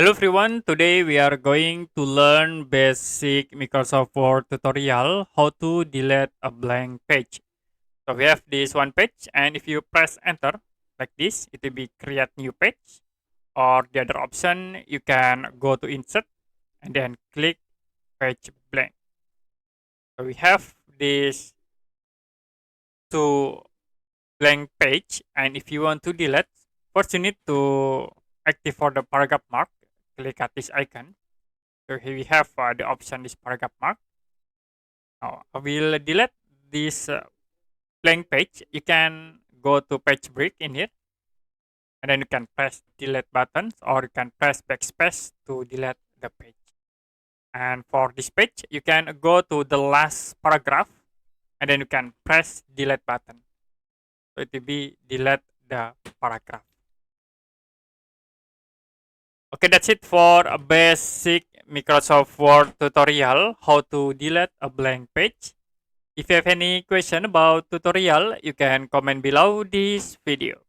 Hello everyone, today we are going to learn basic Microsoft Word tutorial how to delete a blank page. So we have this one page and if you press enter like this, it will be create new page, or the other option you can go to insert and then click page blank. So we have this two blank page, and if you want to delete, first you need to active for the paragraph mark, click at this icon. So here we have the option is paragraph mark. Now I will delete this blank page. You can go to page break in here, and then you can press delete buttons, or you can press backspace to delete the page. And for this page, you can go to the last paragraph, and then you can press delete button. So it will be delete the paragraph. Okay, that's it for a basic Microsoft Word tutorial how to delete a blank page. If you have any question about tutorial, you can comment below this video.